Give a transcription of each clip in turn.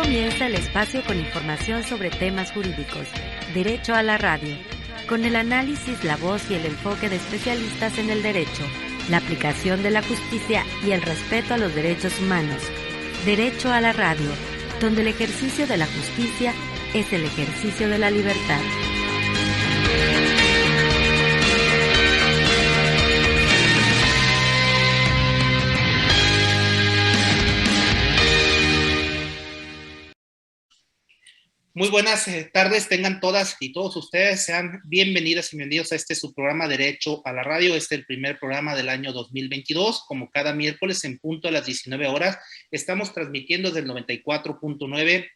comienza el espacio con información sobre temas jurídicos. Derecho a la radio. Con el análisis, la voz y el enfoque de especialistas en el derecho, la aplicación de la justicia y el respeto a los derechos humanos. Derecho a la radio, donde el ejercicio de la justicia es el ejercicio de la libertad. Muy buenas tardes, tengan todas y todos ustedes, sean bienvenidas y bienvenidos a su programa Derecho a la Radio. Este es el primer programa del año 2022, como cada miércoles en punto a las 19 horas, estamos transmitiendo desde el 94.9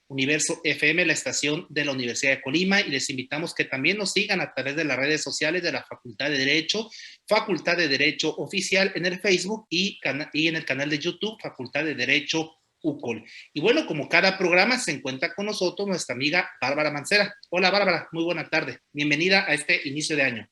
Universo FM, la estación de la Universidad de Colima, y les invitamos que también nos sigan a través de las redes sociales de la Facultad de Derecho Oficial en el Facebook y en el canal de YouTube, Facultad de Derecho UCOL. Y bueno, como cada programa se encuentra con nosotros nuestra amiga Bárbara Mancera. Hola Bárbara, muy buena tarde. Bienvenida a este inicio de año.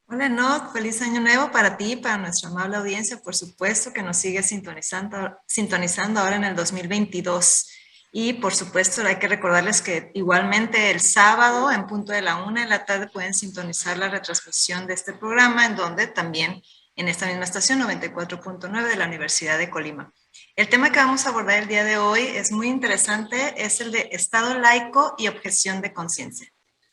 Hola Enoch, feliz año nuevo para ti y para nuestra amable audiencia, por supuesto que nos sigue sintonizando ahora en el 2022. Y por supuesto hay que recordarles que igualmente el sábado en punto de la 1 de la tarde pueden sintonizar la retransmisión de este programa, en donde también en esta misma estación 94.9 de la Universidad de Colima. El tema que vamos a abordar el día de hoy es muy interesante, es el de Estado laico y objeción de conciencia.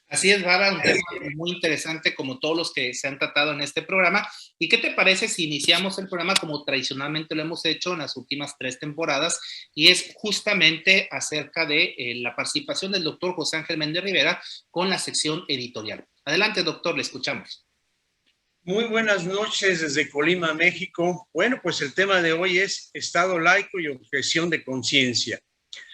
Así es, Bárbara, un tema muy interesante como todos los que se han tratado en este programa. ¿Y qué te parece si iniciamos el programa como tradicionalmente lo hemos hecho en las últimas 3 temporadas? Y es justamente acerca de la participación del doctor José Ángel Méndez Rivera con la sección editorial. Adelante, doctor, le escuchamos. Muy buenas noches desde Colima, México. Bueno, pues el tema de hoy es Estado laico y objeción de conciencia.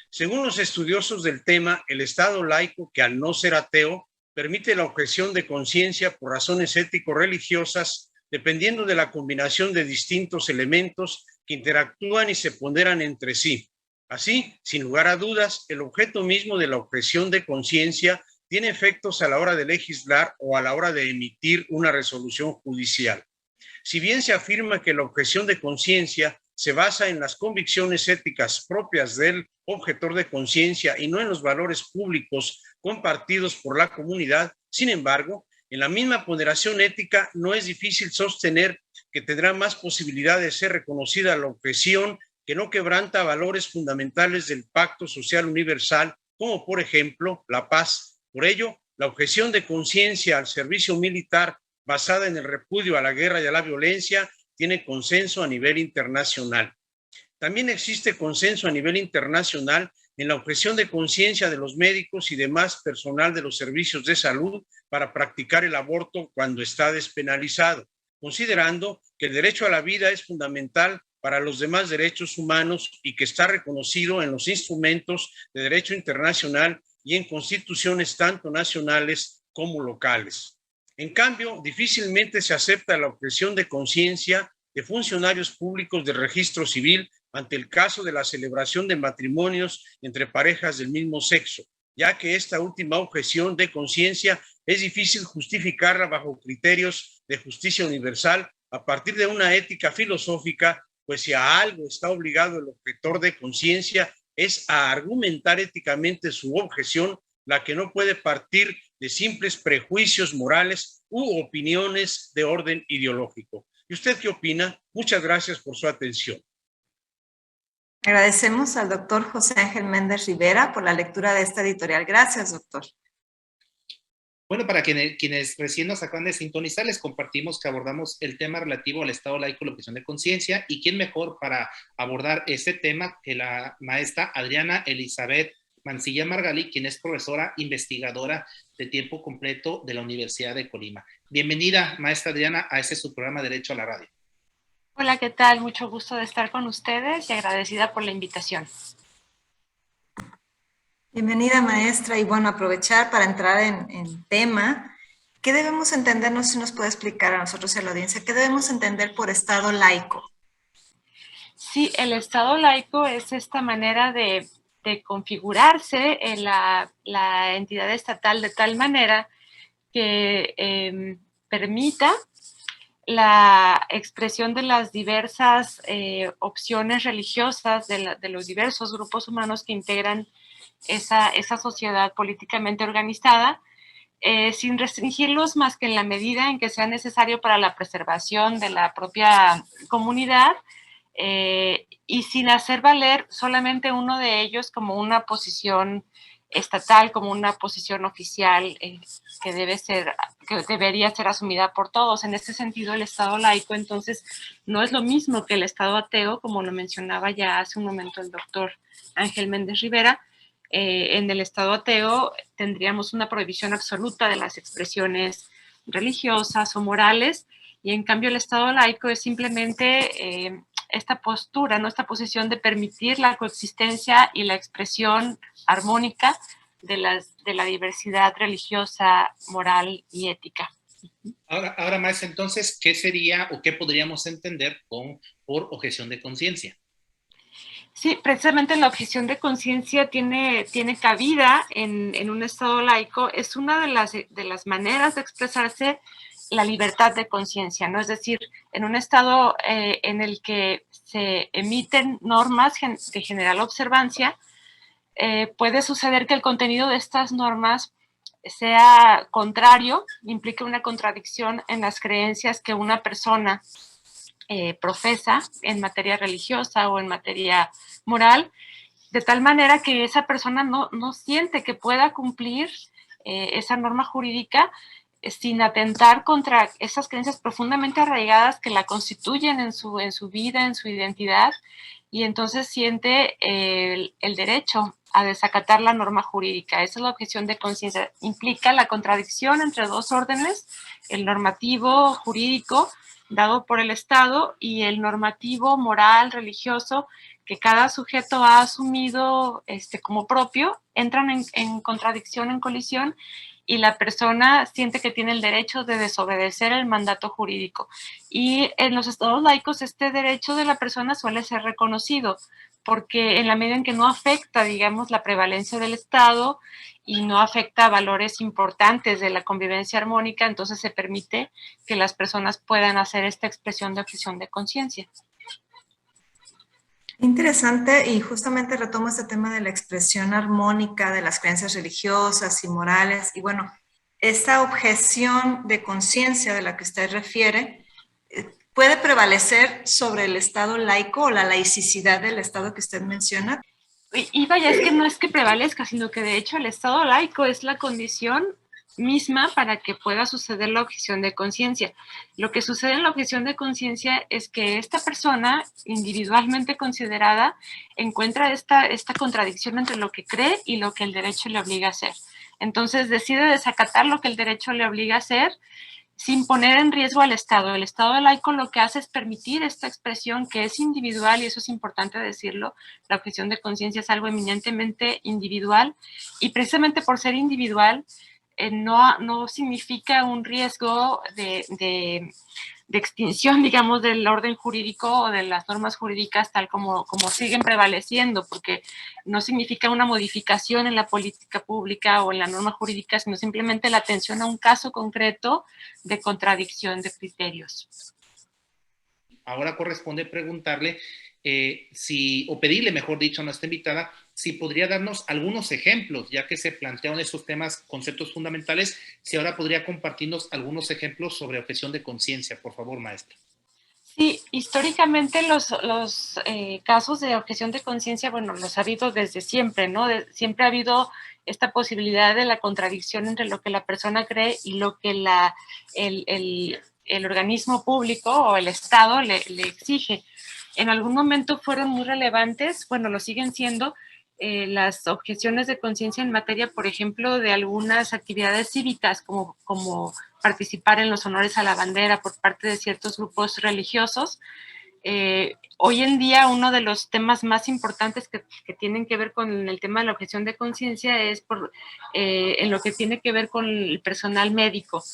Según los estudiosos del tema, el Estado laico, que al no ser ateo, permite la objeción de conciencia por razones ético-religiosas, dependiendo de la combinación de distintos elementos que interactúan y se ponderan entre sí. Así, sin lugar a dudas, el objeto mismo de la objeción de conciencia tiene efectos a la hora de legislar o a la hora de emitir una resolución judicial. Si bien se afirma que la objeción de conciencia se basa en las convicciones éticas propias del objetor de conciencia y no en los valores públicos compartidos por la comunidad, sin embargo, en la misma ponderación ética no es difícil sostener que tendrá más posibilidad de ser reconocida la objeción que no quebranta valores fundamentales del Pacto Social Universal, como por ejemplo la paz. Por ello, la objeción de conciencia al servicio militar basada en el repudio a la guerra y a la violencia tiene consenso a nivel internacional. También existe consenso a nivel internacional en la objeción de conciencia de los médicos y demás personal de los servicios de salud para practicar el aborto cuando está despenalizado, considerando que el derecho a la vida es fundamental para los demás derechos humanos y que está reconocido en los instrumentos de derecho internacional y en constituciones tanto nacionales como locales. En cambio, difícilmente se acepta la objeción de conciencia de funcionarios públicos del registro civil ante el caso de la celebración de matrimonios entre parejas del mismo sexo, ya que esta última objeción de conciencia es difícil justificarla bajo criterios de justicia universal a partir de una ética filosófica, pues si a algo está obligado el objetor de conciencia es a argumentar éticamente su objeción, la que no puede partir de simples prejuicios morales u opiniones de orden ideológico. ¿Y usted qué opina? Muchas gracias por su atención. Agradecemos al doctor José Ángel Méndez Rivera por la lectura de esta editorial. Gracias, doctor. Bueno, para quienes recién nos acaban de sintonizar, les compartimos que abordamos el tema relativo al Estado laico y la objeción de conciencia, y quién mejor para abordar este tema que la maestra Adriana Elizabeth Mancilla Margali, quien es profesora investigadora de tiempo completo de la Universidad de Colima. Bienvenida, maestra Adriana, a su programa Derecho a la Radio. Hola, ¿qué tal? Mucho gusto de estar con ustedes y agradecida por la invitación. Bienvenida, maestra, y bueno, aprovechar para entrar en tema. ¿Qué debemos entender? No sé si nos puede explicar a nosotros y a la audiencia, ¿qué debemos entender por Estado laico? Sí, el Estado laico es esta manera de configurarse en la entidad estatal de tal manera que permita la expresión de las diversas opciones religiosas de los diversos grupos humanos que integran esa sociedad políticamente organizada, sin restringirlos más que en la medida en que sea necesario para la preservación de la propia comunidad, y sin hacer valer solamente uno de ellos como una posición estatal, como una posición oficial que debería ser asumida por todos. En este sentido, el Estado laico, entonces, no es lo mismo que el Estado ateo, como lo mencionaba ya hace un momento el doctor Ángel Méndez Rivera. En el Estado ateo tendríamos una prohibición absoluta de las expresiones religiosas o morales, y en cambio el Estado laico es simplemente esta postura, ¿no? Esta posición de permitir la coexistencia y la expresión armónica de la diversidad religiosa, moral y ética. Ahora más, entonces, ¿qué sería o qué podríamos entender por objeción de conciencia? Sí, precisamente la objeción de conciencia tiene cabida en un Estado laico. Es una de las maneras de expresarse la libertad de conciencia, ¿no? Es decir, en un Estado en el que se emiten normas de general observancia, puede suceder que el contenido de estas normas sea contrario, implique una contradicción en las creencias que una persona profesa en materia religiosa o en materia moral, de tal manera que esa persona no siente que pueda cumplir esa norma jurídica sin atentar contra esas creencias profundamente arraigadas que la constituyen en su vida, en su identidad, y entonces siente el derecho a desacatar la norma jurídica. Esa es la objeción de conciencia. Implica la contradicción entre dos órdenes, el normativo jurídico dado por el Estado y el normativo moral, religioso, que cada sujeto ha asumido como propio, entran en contradicción, en colisión, y la persona siente que tiene el derecho de desobedecer el mandato jurídico. Y en los estados laicos este derecho de la persona suele ser reconocido, porque en la medida en que no afecta, digamos, la prevalencia del Estado y no afecta valores importantes de la convivencia armónica, entonces se permite que las personas puedan hacer esta expresión de objeción de conciencia. Interesante, y justamente retomo este tema de la expresión armónica de las creencias religiosas y morales. Y bueno, esta objeción de conciencia de la que usted refiere puede prevalecer sobre el Estado laico o la laicidad del Estado que usted menciona. Y vaya, es que no es que prevalezca, sino que de hecho el Estado laico es la condición misma para que pueda suceder la objeción de conciencia. Lo que sucede en la objeción de conciencia es que esta persona, individualmente considerada, encuentra esta contradicción entre lo que cree y lo que el derecho le obliga a hacer. Entonces decide desacatar lo que el derecho le obliga a hacer sin poner en riesgo al Estado. El Estado laico lo que hace es permitir esta expresión que es individual, y eso es importante decirlo. La objeción de conciencia es algo eminentemente individual, y precisamente por ser individual, no significa un riesgo de extinción, digamos, del orden jurídico o de las normas jurídicas tal como siguen prevaleciendo, porque no significa una modificación en la política pública o en la norma jurídica, sino simplemente la atención a un caso concreto de contradicción de criterios. Ahora corresponde preguntarle o pedirle, mejor dicho, a nuestra invitada, si podría darnos algunos ejemplos, ya que se plantearon esos temas, conceptos fundamentales, si ahora podría compartirnos algunos ejemplos sobre objeción de conciencia, por favor, maestra. Sí, históricamente los casos de objeción de conciencia, bueno, los ha habido desde siempre, ¿no? Siempre ha habido esta posibilidad de la contradicción entre lo que la persona cree y lo que el organismo público o el Estado le exige. En algún momento fueron muy relevantes, bueno, lo siguen siendo, las objeciones de conciencia en materia, por ejemplo, de algunas actividades cívicas, como participar en los honores a la bandera por parte de ciertos grupos religiosos. Hoy en día uno de los temas más importantes que tienen que ver con el tema de la objeción de conciencia es en lo que tiene que ver con el personal médico.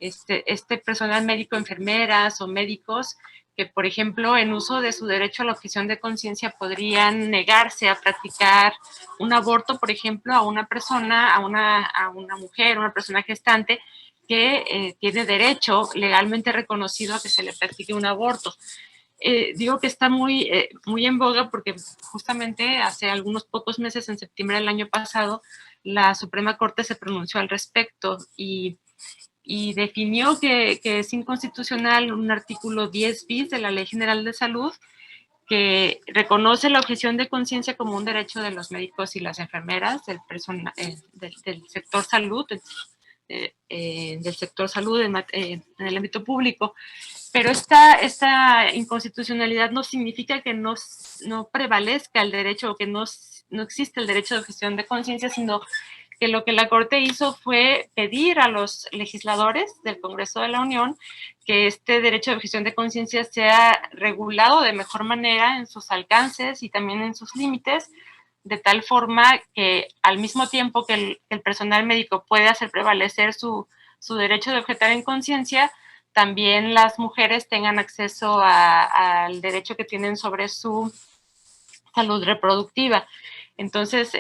Este personal médico, enfermeras o médicos que, por ejemplo, en uso de su derecho a la objeción de conciencia podrían negarse a practicar un aborto, por ejemplo, a una persona, a una mujer, una persona gestante, que tiene derecho legalmente reconocido a que se le practique un aborto. Digo que está muy en boga porque justamente hace algunos pocos meses, en septiembre del año pasado, la Suprema Corte se pronunció al respecto y definió que es inconstitucional un artículo 10 bis de la Ley General de Salud que reconoce la objeción de conciencia como un derecho de los médicos y las enfermeras del sector salud, del sector salud en el ámbito público. Pero esta inconstitucionalidad no significa que no prevalezca el derecho o que no existe el derecho de objeción de conciencia, sino que lo que la Corte hizo fue pedir a los legisladores del Congreso de la Unión que este derecho de objeción de conciencia sea regulado de mejor manera en sus alcances y también en sus límites, de tal forma que al mismo tiempo que el personal médico puede hacer prevalecer su derecho de objetar en conciencia, también las mujeres tengan acceso al derecho que tienen sobre su salud reproductiva. Entonces,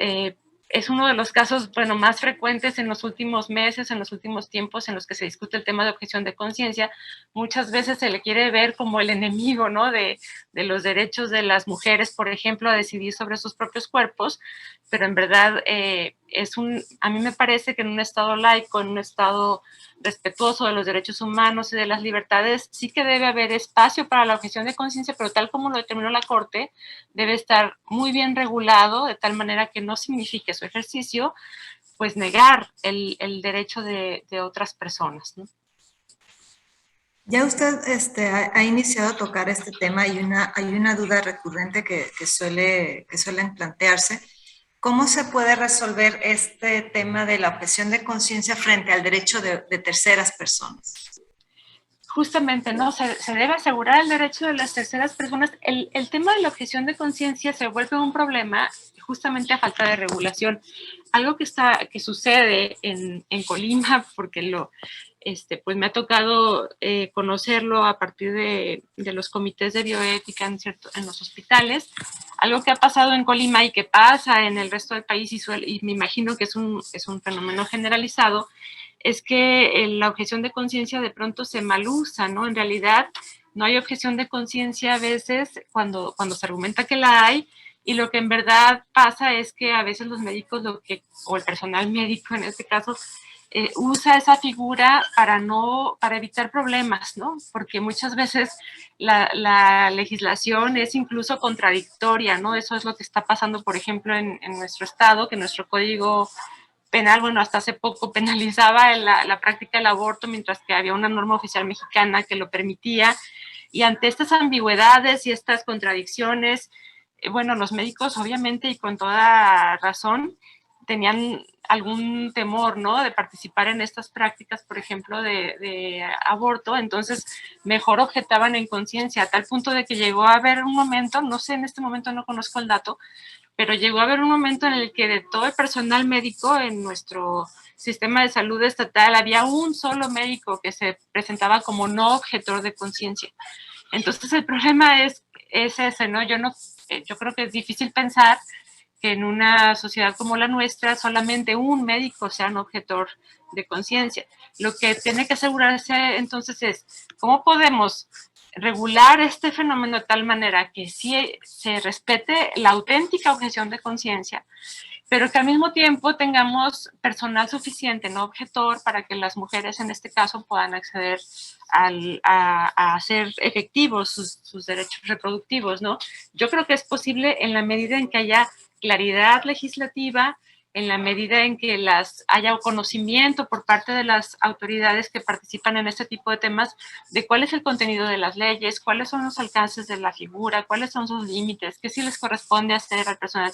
es uno de los casos, bueno, más frecuentes en los últimos meses, en los últimos tiempos en los que se discute el tema de objeción de conciencia. Muchas veces se le quiere ver como el enemigo, ¿no?, de los derechos de las mujeres, por ejemplo, a decidir sobre sus propios cuerpos, pero en verdad a mí me parece que en un Estado laico, en un Estado respetuoso de los derechos humanos y de las libertades, sí que debe haber espacio para la objeción de conciencia, pero tal como lo determinó la Corte, debe estar muy bien regulado, de tal manera que no signifique su ejercicio, pues negar el derecho de otras personas, ¿no? Ya usted ha iniciado a tocar este tema, hay una duda recurrente que suelen plantearse. ¿Cómo se puede resolver este tema de la objeción de conciencia frente al derecho de terceras personas? Justamente, ¿no? Se debe asegurar el derecho de las terceras personas. El tema de la objeción de conciencia se vuelve un problema justamente a falta de regulación. Algo que sucede en Colima, porque pues me ha tocado conocerlo a partir de los comités de bioética en los hospitales. Algo que ha pasado en Colima y que pasa en el resto del país y me imagino que es un fenómeno generalizado, es que la objeción de conciencia de pronto se malusa, ¿no? En realidad no hay objeción de conciencia a veces cuando se argumenta que la hay, y lo que en verdad pasa es que a veces los médicos, o el personal médico en este caso, usa esa figura para evitar problemas, ¿no? Porque muchas veces la legislación es incluso contradictoria, ¿no? Eso es lo que está pasando, por ejemplo, en nuestro estado, que nuestro código penal, bueno, hasta hace poco penalizaba la práctica del aborto, mientras que había una norma oficial mexicana que lo permitía. Y ante estas ambigüedades y estas contradicciones, bueno, los médicos obviamente y con toda razón tenían algún temor, ¿no?, de participar en estas prácticas, por ejemplo, de aborto. Entonces mejor objetaban en conciencia, a tal punto de que llegó a haber un momento, no sé, en este momento no conozco el dato, pero llegó a haber un momento en el que de todo el personal médico en nuestro sistema de salud estatal había un solo médico que se presentaba como no objetor de conciencia. Entonces el problema es ese, ¿no? Yo creo que es difícil pensar que en una sociedad como la nuestra solamente un médico sea un objetor de conciencia. Lo que tiene que asegurarse entonces es cómo podemos regular este fenómeno de tal manera que sí se respete la auténtica objeción de conciencia, pero que al mismo tiempo tengamos personal suficiente, no objetor, para que las mujeres en este caso puedan acceder a hacer efectivos sus derechos reproductivos, ¿no? Yo creo que es posible en la medida en que haya claridad legislativa, en la medida en que haya conocimiento por parte de las autoridades que participan en este tipo de temas de cuál es el contenido de las leyes, cuáles son los alcances de la figura, cuáles son sus límites, qué sí les corresponde hacer al personal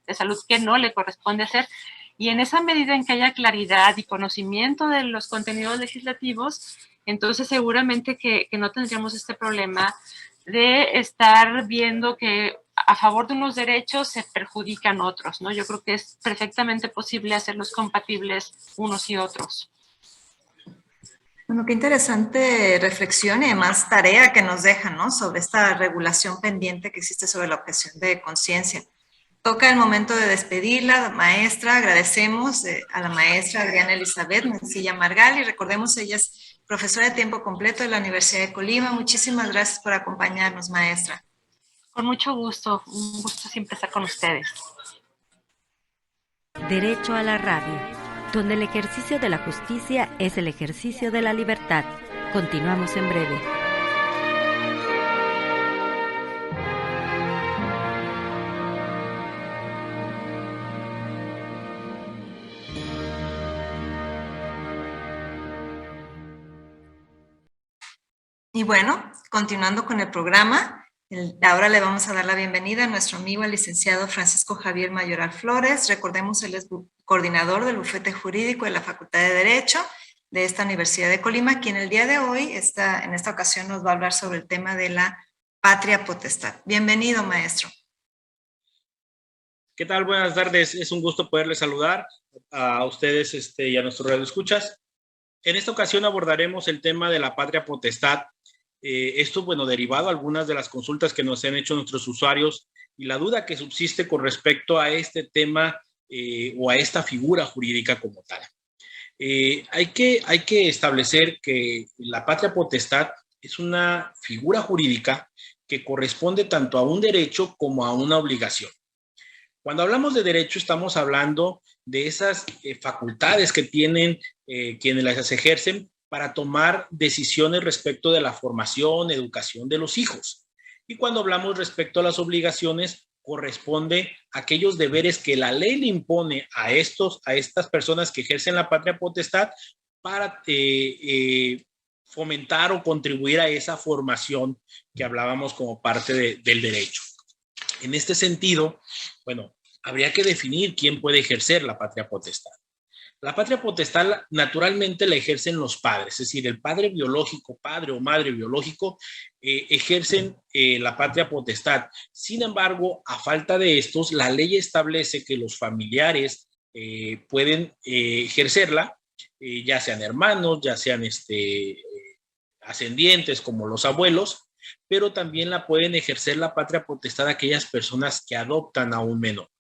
de salud, qué no le corresponde hacer. Y en esa medida en que haya claridad y conocimiento de los contenidos legislativos, entonces seguramente que no tendríamos este problema de estar viendo que a favor de unos derechos se perjudican otros, ¿no? Yo creo que es perfectamente posible hacerlos compatibles unos y otros. Bueno, qué interesante reflexión y además tarea que nos deja, ¿no?, sobre esta regulación pendiente que existe sobre la objeción de conciencia. Toca el momento de despedirla, maestra. Agradecemos a la maestra Adriana Elizabeth Mencilla Margal y recordemos, ella es profesora de tiempo completo de la Universidad de Colima. Muchísimas gracias por acompañarnos, maestra. Con mucho gusto, un gusto siempre estar con ustedes. Derecho a la radio, donde el ejercicio de la justicia es el ejercicio de la libertad. Continuamos en breve. Y bueno, continuando con el programa, ahora le vamos a dar la bienvenida a nuestro amigo, el licenciado Francisco Javier Mayoral Flores. Recordemos, él es coordinador del bufete jurídico de la Facultad de Derecho de esta Universidad de Colima, quien el día de hoy, en esta ocasión, nos va a hablar sobre el tema de la patria potestad. Bienvenido, maestro. ¿Qué tal? Buenas tardes. Es un gusto poderles saludar a ustedes y a nuestros radioescuchas. En esta ocasión abordaremos el tema de la patria potestad. Esto, bueno, derivado a algunas de las consultas que nos han hecho nuestros usuarios y la duda que subsiste con respecto a este tema o a esta figura jurídica como tal. Hay que establecer que la patria potestad es una figura jurídica que corresponde tanto a un derecho como a una obligación. Cuando hablamos de derecho estamos hablando de esas facultades que tienen quienes las ejercen para tomar decisiones respecto de la formación, educación de los hijos. Y cuando hablamos respecto a las obligaciones, corresponde a aquellos deberes que la ley le impone a estas personas que ejercen la patria potestad para fomentar o contribuir a esa formación que hablábamos como parte del derecho. En este sentido, bueno, habría que definir quién puede ejercer la patria potestad. La patria potestad naturalmente la ejercen los padres, es decir, el padre biológico, padre o madre biológico, ejercen la patria potestad. Sin embargo, a falta de estos, la ley establece que los familiares pueden ejercerla, ya sean hermanos, ya sean ascendientes como los abuelos, pero también la pueden ejercer la patria potestad aquellas personas que adoptan a un menor.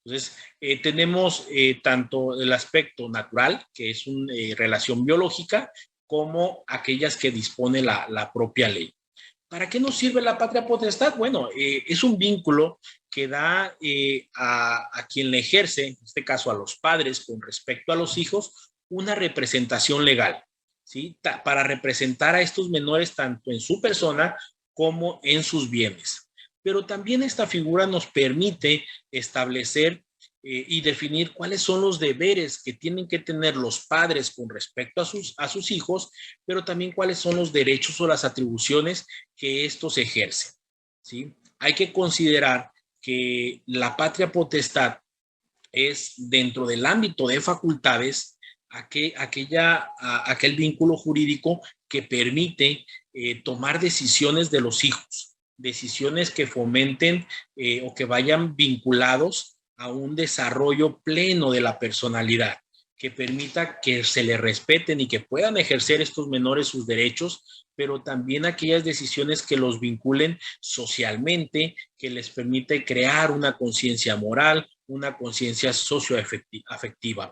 Entonces, tenemos tanto el aspecto natural, que es una relación biológica, como aquellas que dispone la propia ley. ¿Para qué nos sirve la patria potestad? Bueno, es un vínculo que da a quien le ejerce, en este caso a los padres, con respecto a los hijos, una representación legal, ¿sí? Para representar a estos menores tanto en su persona como en sus bienes. Pero también esta figura nos permite establecer y definir cuáles son los deberes que tienen que tener los padres con respecto a sus hijos, pero también cuáles son los derechos o las atribuciones que estos ejercen, ¿sí? Hay que considerar que la patria potestad es dentro del ámbito de facultades aquel vínculo jurídico que permite tomar decisiones de los hijos, decisiones que fomenten o que vayan vinculados a un desarrollo pleno de la personalidad, que permita que se le respeten y que puedan ejercer estos menores sus derechos, pero también aquellas decisiones que los vinculen socialmente, que les permite crear una conciencia moral, una conciencia socioafectiva.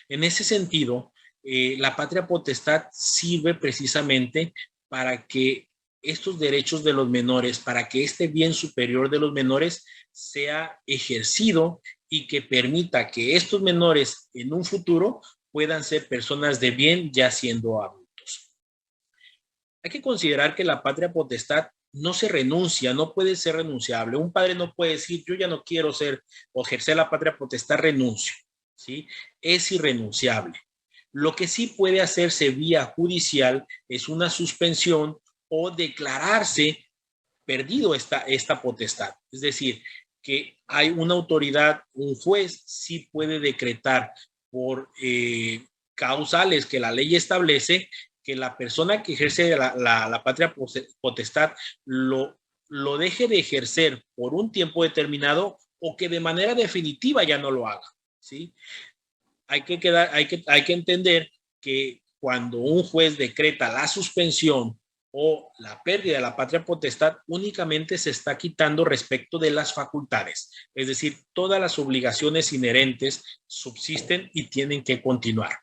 En ese sentido, la patria potestad sirve precisamente para que estos derechos de los menores, para que este bien superior de los menores sea ejercido y que permita que estos menores en un futuro puedan ser personas de bien ya siendo adultos. Hay que considerar que la patria potestad no se renuncia, no puede ser renunciable. Un padre no puede decir, yo ya no quiero ser o ejercer la patria potestad, renuncio, ¿sí? Es irrenunciable. Lo que sí puede hacerse vía judicial es una suspensión o declararse perdido esta potestad. Es decir, que hay una autoridad, un juez sí puede decretar por causales que la ley establece que la persona que ejerce la patria potestad lo deje de ejercer por un tiempo determinado o que de manera definitiva ya no lo haga, ¿sí? Hay que entender que cuando un juez decreta la suspensión o la pérdida de la patria potestad únicamente se está quitando respecto de las facultades. Es decir, todas las obligaciones inherentes subsisten y tienen que continuar.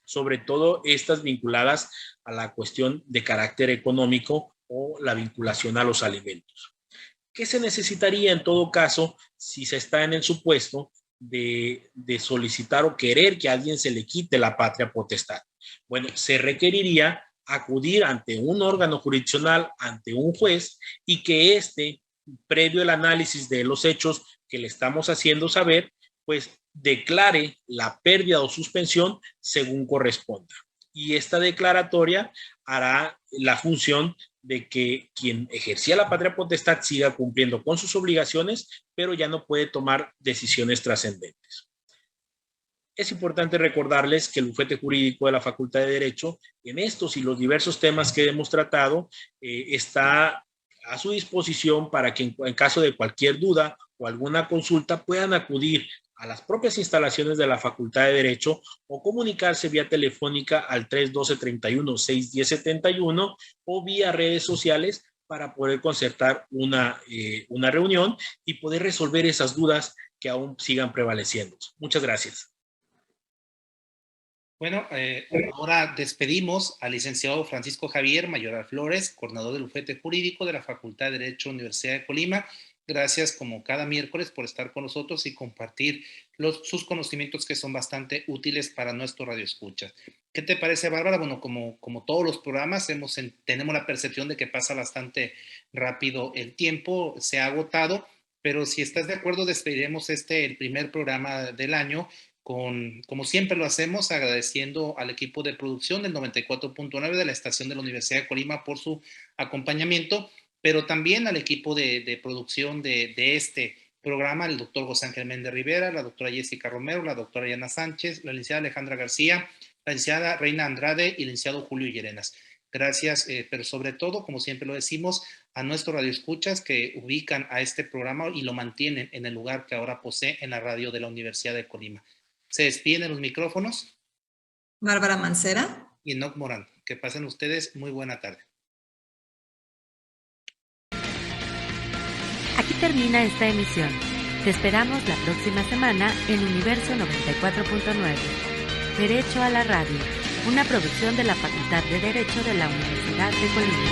Sobre todo estas vinculadas a la cuestión de carácter económico o la vinculación a los alimentos. ¿Qué se necesitaría en todo caso si se está en el supuesto de solicitar o querer que a alguien se le quite la patria potestad? Bueno, se requeriría acudir ante un órgano jurisdiccional, ante un juez, y que éste, previo al análisis de los hechos que le estamos haciendo saber, pues declare la pérdida o suspensión según corresponda. Y esta declaratoria hará la función de que quien ejercía la patria potestad siga cumpliendo con sus obligaciones, pero ya no puede tomar decisiones trascendentes. Es importante recordarles que el bufete jurídico de la Facultad de Derecho, en estos y los diversos temas que hemos tratado, está a su disposición para que en caso de cualquier duda o alguna consulta puedan acudir a las propias instalaciones de la Facultad de Derecho o comunicarse vía telefónica al 312-31-610-71 o vía redes sociales para poder concertar una reunión y poder resolver esas dudas que aún sigan prevaleciendo. Muchas gracias. Bueno, ahora despedimos al licenciado Francisco Javier Mayoral Flores, coordinador del bufete jurídico de la Facultad de Derecho Universidad de Colima. Gracias, como cada miércoles, por estar con nosotros y compartir sus conocimientos, que son bastante útiles para nuestro radioescuchas. ¿Qué te parece, Bárbara? Bueno, como todos los programas, tenemos la percepción de que pasa bastante rápido el tiempo, se ha agotado, pero si estás de acuerdo, despediremos el primer programa del año como siempre lo hacemos, agradeciendo al equipo de producción del 94.9 de la estación de la Universidad de Colima por su acompañamiento, pero también al equipo de producción de este programa, el doctor José Ángel Méndez Rivera, la doctora Jessica Romero, la doctora Yana Sánchez, la licenciada Alejandra García, la licenciada Reina Andrade y el licenciado Julio Llerenas. Gracias, pero sobre todo, como siempre lo decimos, a nuestros radioescuchas que ubican a este programa y lo mantienen en el lugar que ahora posee en la radio de la Universidad de Colima. Se despiden los micrófonos Bárbara Mancera y Enoc Morán. Que pasen ustedes muy buena tarde. Aquí termina esta emisión. Te esperamos la próxima semana en Universo 94.9. Derecho a la Radio, una producción de la Facultad de Derecho de la Universidad de Colima.